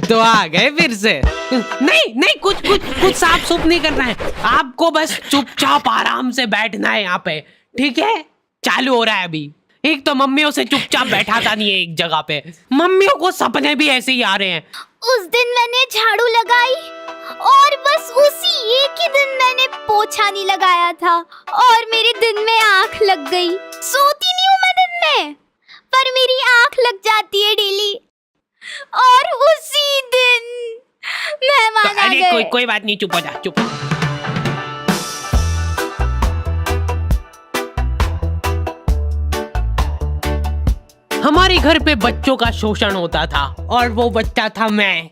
तो आ गए फिर से। नहीं नहीं, कुछ कुछ कुछ साफ सुफ नहीं करना है आपको, बस चुपचाप आराम से बैठना है यहाँ पे, ठीक है? चालू हो रहा है अभी। एक तो मम्मियों से चुपचाप बैठाता नहीं है एक जगह पे, मम्मियों को सपने भी ऐसे ही आ रहे हैं। उस दिन मैंने झाड़ू लगाई और बस उसी एक ही दिन मैंने पोछा नहीं लगाया था और मेरे दिन में आंख लग गई। सोती नहीं हूँ मैं दिन में, पर मेरी आंख लग जाती है डेली और उसी दिन मेहमान आ गए। कोई बात नहीं, चुप हो जा, चुप। हमारे घर पे बच्चों का शोषण होता था और वो बच्चा था मैं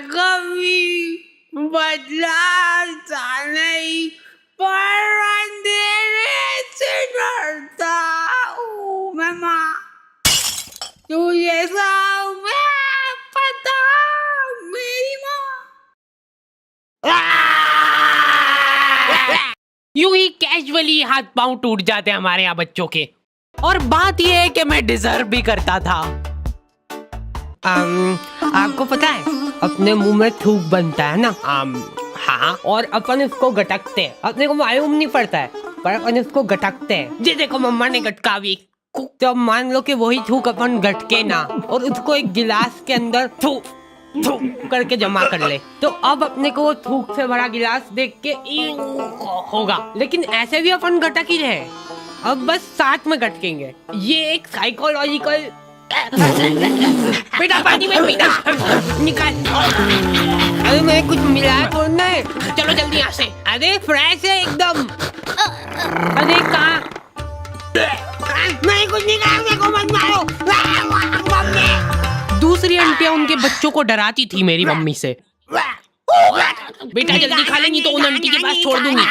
कभी बदलाता नहीं, पर अंधेरे से डरता हूँ। मैं माँ तुझे सब पता, मेरी माँ। यूं ही कैजुअली हाथ पांव टूट जाते हैं हमारे यहाँ बच्चों के। और बात यह है कि मैं डिजर्व भी करता था। आपको पता है अपने मुंह में थूक बनता है ना? हाँ, और अपन इसको गटकते हैं, अपने को मालूम नहीं पड़ता है पर अपन इसको गटकते हैं। जी देखो मम्मा ने गटका भी, तो अब मान लो कि वही थूक अपन गटके ना और उसको एक गिलास के अंदर थूक करके जमा कर ले, तो अब अपने को वो थूक से भरा गिलास देख के होगा, लेकिन ऐसे भी अपन गटक ही रहे, अब बस साथ में गटकेंगे। ये एक साइकोलॉजिकल। बेटा पानी में पीना निकाल। अरे मैं कुछ मिलाया तो नहीं, चलो जल्दी यहाँ से। अरे फ्रेश है एकदम। अरे कहाँ? मैं कुछ नहीं कहा, मेरे को मत मारो। दूसरी आंटियां उनके बच्चों को डराती थी मेरी मम्मी से। बेटा जल्दी खा लेंगी तो उन आंटी के पास छोड़ दूंगी।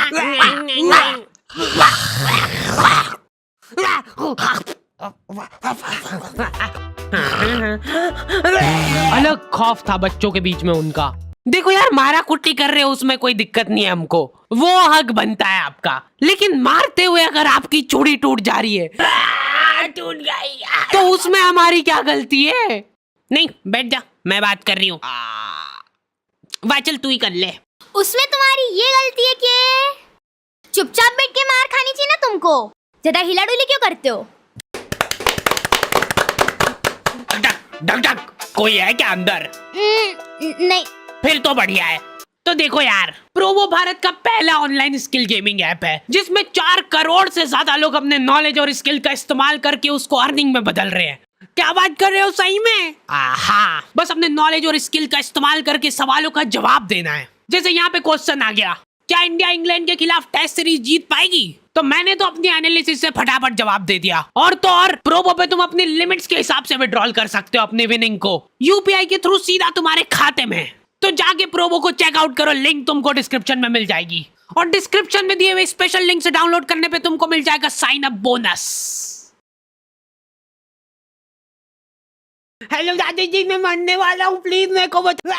अलग खौफ था बच्चों के बीच में उनका। देखो यार, मारा कुट्टी कर रहे हो उसमें कोई दिक्कत नहीं है हमको, वो हक बनता है आपका, लेकिन मारते हुए अगर आपकी चूड़ी टूट जा रही है, टूट गई, तो उसमें हमारी क्या गलती है? नहीं बैठ जा, मैं बात कर रही हूँ। वाह चल तू ही कर ले। उसमें तुम्हारी ये गलती है कि चुपचाप बैठ के मार खानी चाहिए ना तुमको, ज्यादा हिला डुली क्यों करते हो? डक डक, कोई है क्या अंदर? नहीं। फिर तो बढ़िया है। तो देखो यार, प्रोवो भारत का पहला ऑनलाइन स्किल गेमिंग ऐप है जिसमें 4 करोड़ से ज्यादा लोग अपने नॉलेज और स्किल का इस्तेमाल करके उसको अर्निंग में बदल रहे हैं। क्या बात कर रहे हो सही में? हाँ, बस अपने नॉलेज और स्किल का इस्तेमाल करके सवालों का जवाब देना है। जैसे यहाँ पे क्वेश्चन आ गया, क्या इंडिया इंग्लैंड के खिलाफ टेस्ट सीरीज जीत पाएगी? तो मैंने तो अपनी एनालिसिस से फटाफट जवाब दे दिया। और तो और प्रोबो पे तुम अपनी लिमिट्स के हिसाब से विड्रॉल कर सकते हो अपनी विनिंग को यूपीआई के थ्रू सीधा तुम्हारे खाते में। तो जाके प्रोबो को चेकआउट करो, लिंक तुमको डिस्क्रिप्शन में मिल जाएगी और डिस्क्रिप्शन में दिए हुए स्पेशल लिंक से डाउनलोड करने पे तुमको मिल जाएगा साइन अप बोनस। हेलो दादी जी, मैं मरने वाला हूँ, प्लीज मेरे को बता।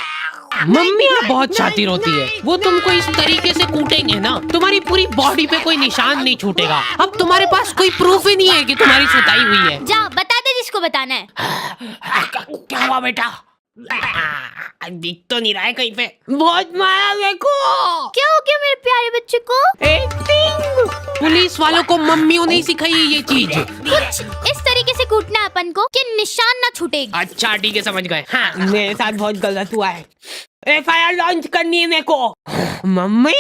मम्मी बहुत शातिर होती है, वो तुमको इस तरीके से कूटेंगे ना तुम्हारी पूरी बॉडी पे कोई निशान नहीं छूटेगा। अब तुम्हारे पास कोई प्रूफ ही नहीं है कि तुम्हारी सुताई हुई है। जा बता दे जिसको बताना है। क्या हुआ बेटा? दिख तो नहीं रहा है कहीं पे। बहुत मारा मेरे को। क्या हो गया मेरे प्यारे बच्चे को? एक्टिंग। पुलिस वालों को मम्मियों ने सिखाई है ये चीज। कुछ इस तरीके से कूटना अपन को कि निशान ना छूटेगी। अच्छा ठीक है, समझ गए। हाँ, मेरे साथ बहुत गलत हुआ है, एफआईआर लॉन्च करनी है मेरे को। मम्मी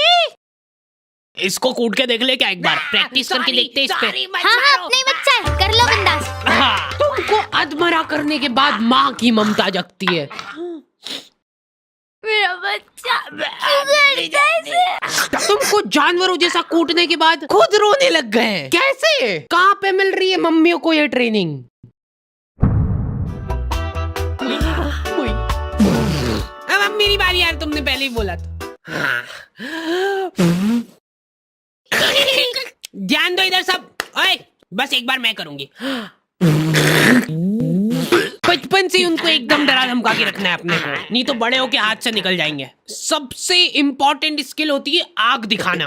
इसको कूट के देख ले क्या एक बार, प्रैक्टिस करके देखते इस पे। हाँ अपने ही बच्चा है, कर लो बिंदास। हाँ, तुमको अधमरा करने के बाद माँ की ममता जगती है। मेरा बच्चा कैसे? तुमको जानवरों जैसा कूटने के बाद खुद रोने लग गए हैं। कैसे? कहाँ पे मिल रही है मम्मियों को ये ट्रेनिंग? अब मेरी बारी यार, तुमने पहले ही बोला था। ध्यान दो इधर सब। ओए, बस एक बार मैं करूंगी। बचपन से उनको एकदम डरा धमका के रखना है अपने को, नहीं तो बड़े होके हाथ से निकल जाएंगे। सबसे इम्पोर्टेंट स्किल होती है आंख दिखाना।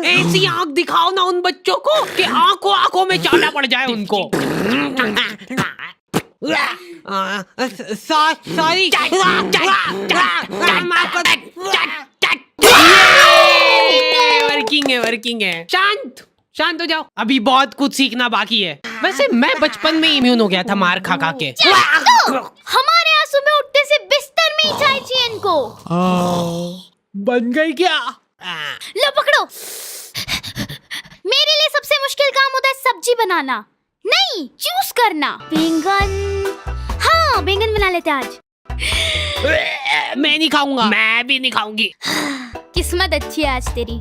ऐसी आंख दिखाओ ना उन बच्चों को कि आंखों आंखों में चाटा पड़ जाए उनको। सॉरी। वर्किंग है। शांत हो जाओ, अभी बहुत कुछ सीखना बाकी है। वैसे मैं बचपन में इम्यून हो गया था मार खा खा के। हमारे यहाँ सुबह उठने से बिस्तर में ही चाय चाहिए इनको। बन गई क्या? लो पकड़ो। मेरे लिए सबसे मुश्किल काम होता है सब्जी बनाना, नहीं चूज करना। बैंगन, हाँ बैंगन बना लेते आज। मैं नहीं खाऊंगा। मैं भी नहीं खाऊंगी। किस्मत अच्छी है आज तेरी।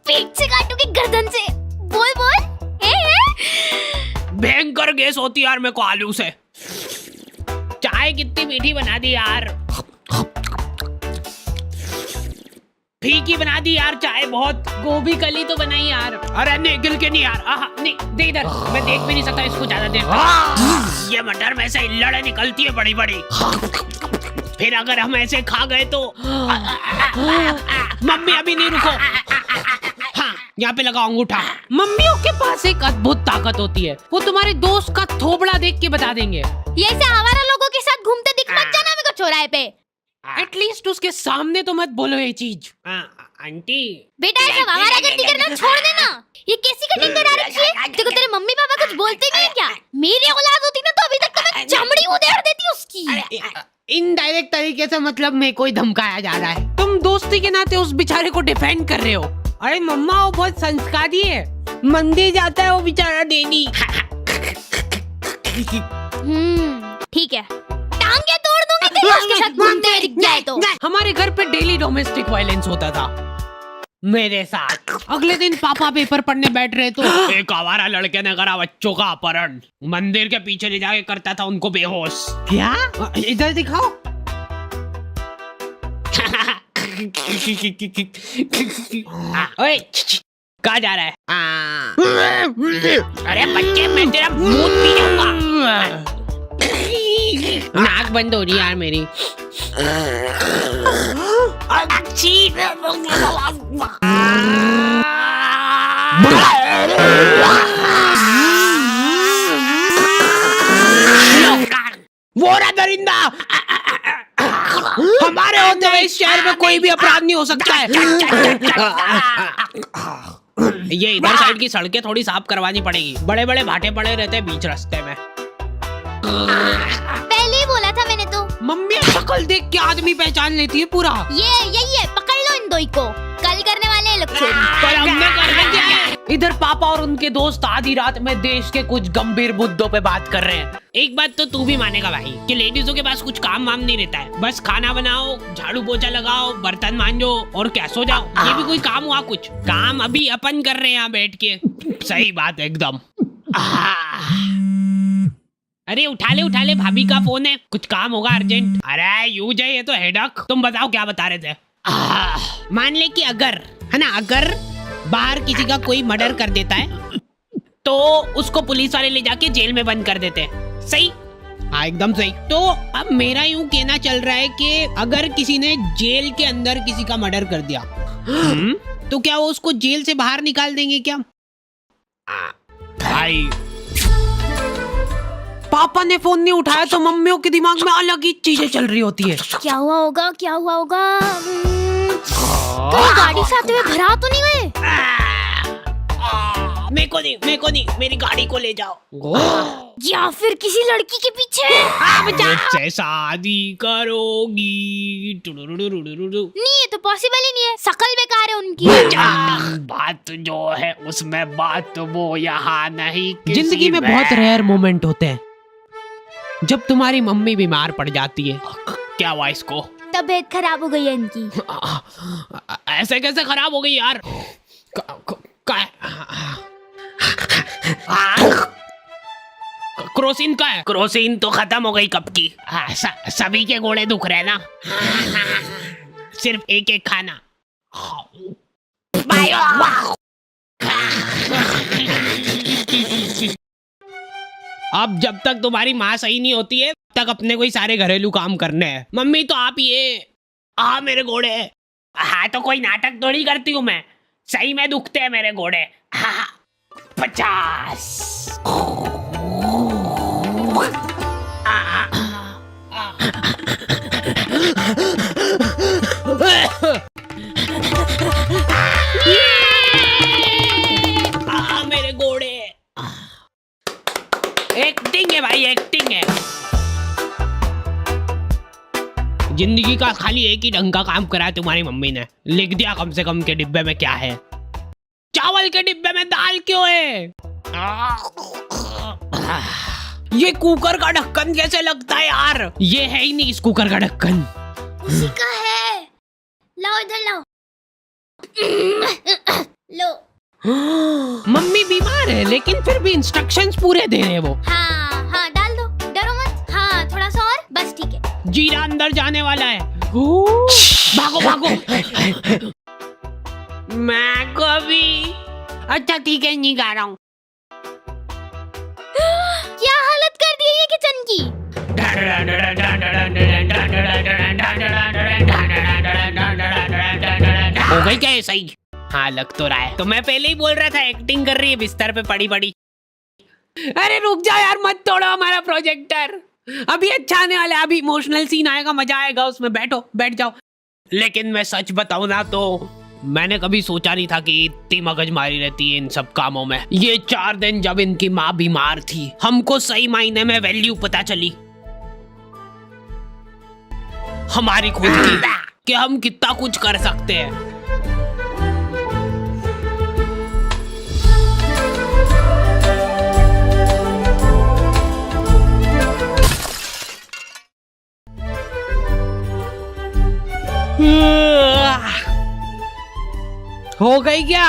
पेट से काटूंगी गर्दन से। बोल बोल। भयंकर गैस होती यार मेरे को आलू से। चाय कितनी मीठी बना दी यार, फीकी बना दी यार चाय बहुत। गोभी कली तो बनाई यार। अरे नहीं गिल के नहीं यार। नहीं दे इधर, मैं देख भी नहीं सकता इसको ज्यादा देर। ये मटर में से लड़े निकलती है बड़ी बड़ी, फिर अगर हम ऐसे खा गए तो। मम्मी अभी नहीं रुको। हाँ यहाँ पे लगा अंगूठा। मम्मियों के पास एक अद्भुत ताकत होती है, वो तुम्हारे दोस्त का थोबड़ा देख के बता देंगे। ये ऐसे आवारा लोगों के साथ घूमते दिख मत जाना मेरे को चौराहे पे। एटलीस्ट उसके सामने तो मत बोलो ये चीज। आंटी बेटा ऐसा आवारागर्दी करना छोड़ देना। ये कैसी कटिंग करा रखी है? देखो तेरे मम्मी पापा कुछ बोलते नहीं है क्या? मेरी औलाद होती ना तो अभी तक तो मैं चमड़ी उधेड़ देती उसकी। इनडायरेक्ट तरीके से मतलब मेरे को ही धमकाया जा रहा है। तुम दोस्ती के नाते उस बेचारे को डिफेंड कर रहे हो। अरे मम्मा वो बहुत संस्कारी है, मंदिर जाता है वो बेचारा डेली। ठीक है, टांगे तोड़ दूंगी तेरी उसके साथ घूमते हुए दिख जाए तो। हमारे घर पे डेली डोमेस्टिक वायलेंस होता था मेरे साथ। अगले दिन पापा पेपर पढ़ने बैठ रहे तो एक आवारा लड़के ने करा बच्चों का अपहरण, मंदिर के पीछे ले जाके करता था उनको बेहोश। क्या? इधर दिखाओ। ओए कहाँ जा रहा है? अरे बच्चे मैं तेरा मुंह पी जाऊंगा। नाक बंद हो रही यार मेरी। वो रहा दरिंदा। हमारे होते हुए इस शहर में कोई भी अपराध नहीं हो सकता है। ये इधर साइड की सड़कें थोड़ी साफ करवानी पड़ेगी, बड़े बड़े भाटे पड़े रहते हैं बीच रास्ते में। पहले ही बोला था मैंने तो। मम्मी शक्ल देख के आदमी पहचान लेती है पूरा। ये यही है, पकड़ लो इन दो को, कल करने वाले हैं लोग चोरी। पर हमने कर दिया है। इधर पापा और उनके दोस्त आधी रात में देश के कुछ गंभीर मुद्दों पे बात कर रहे हैं। एक बात तो तू भी मानेगा भाई कि लेडीजों के पास कुछ काम वाम नहीं रहता है, बस खाना बनाओ, झाड़ू पोछा लगाओ, बर्तन मांजो और क्या सो जाओ। ये भी कोई काम हुआ? कुछ काम अभी अपन कर रहे हैं यहाँ बैठ के। सही बात एकदम। अरे उठा ले भाभी का फोन है, कुछ काम होगा अर्जेंट। अरे यूज है ये तो हेडक। तुम बताओ क्या बता रहे थे? मान ले कि अगर है ना, अगर बाहर किसी का कोई मर्डर कर देता है तो उसको पुलिस वाले ले जाके जेल में बंद कर देते हैं। सही? हाँ एकदम सही। तो अब मेरा यूं कहना चल रहा है कि अगर किसी ने जेल के अंदर किसी का मर्डर कर दिया तो क्या वो उसको जेल से बाहर निकाल देंगे क्या? भाई पापा ने फोन नहीं उठाया तो मम्मियों के दिमाग में अलग ही चीजें चल रही होती है। क्या हुआ होगा? कहीं गाड़ी से आते हुए भरा तो नहीं गए? मेरे को नहीं, मेरी गाड़ी को ले जाओ। या फिर किसी लड़की के पीछे मुझसे शादी करोगी? नहीं, ये तो पॉसिबल ही नहीं है, शकल बेकार है उनकी। बात जो है उसमें बात तो वो यहाँ नहीं। जिंदगी में बहुत रेयर मोमेंट होते हैं जब तुम्हारी मम्मी बीमार पड़ जाती है। क्या हुआ इसको? तबीयत खराब हो गई है इनकी। ऐसे कैसे खराब हो गई यार? क्रोसिन का है? क्रोसिन तो खत्म हो गई कब की। सभी के गोड़े दुख रहे ना, सिर्फ एक एक खाना। अब जब तक तुम्हारी माँ सही नहीं होती है तक अपने कोई सारे घरेलू काम करने हैं। मम्मी तो आप ये मेरे घोड़े। हाँ तो कोई नाटक थोड़ी करती हूँ मैं, सही में दुखते हैं मेरे घोड़े। 50 जिंदगी का खाली एक ही ढंग का काम करा है तुम्हारी मम्मी ने। लिख दिया कम से कम के डिब्बे में क्या है। चावल के डिब्बे में दाल क्यों है? ये कुकर का ढक्कन कैसे लगता है यार? ये है ही नहीं इस कुकर का ढक्कन। उसी का है। लाओ इधर लाओ। लो। मम्मी बीमार है लेकिन फिर भी इंस्ट्रक्शंस पूरे दे रहे हैं वो। हाँ हाँ डाल दो, डरो मत। हाँ थोड़ा सा और, बस ठीक है। जीरा अंदर जाने वाला है। भागो भागो। मैं कभी अच्छा ठीक है नहीं गा रहा हूँ। क्या हालत कर दी है ये किचन की। हो गई क्या ये सही? हाँ लग तो रहा है। तो मैं पहले ही बोल रहा था एक्टिंग कर रही है बिस्तर पे पड़ी पड़ी। अरे रुक जाओ यार, मत तोड़ो हमारा प्रोजेक्टर। अभी अच्छा आने वाला है, अभी इमोशनल सीन आएगा, मजा आएगा उसमें। बैठो बैठ जाओ। लेकिन मैं सच बताऊं ना तो मैंने कभी सोचा नहीं था कि इतनी मगजमारी रहती है इन सब कामों में। ये 4 दिन जब इनकी माँ बीमार थी हमको सही मायने में वैल्यू पता चली हमारी खुद की, कि हम कितना कुछ कर सकते हैं। हो गई क्या?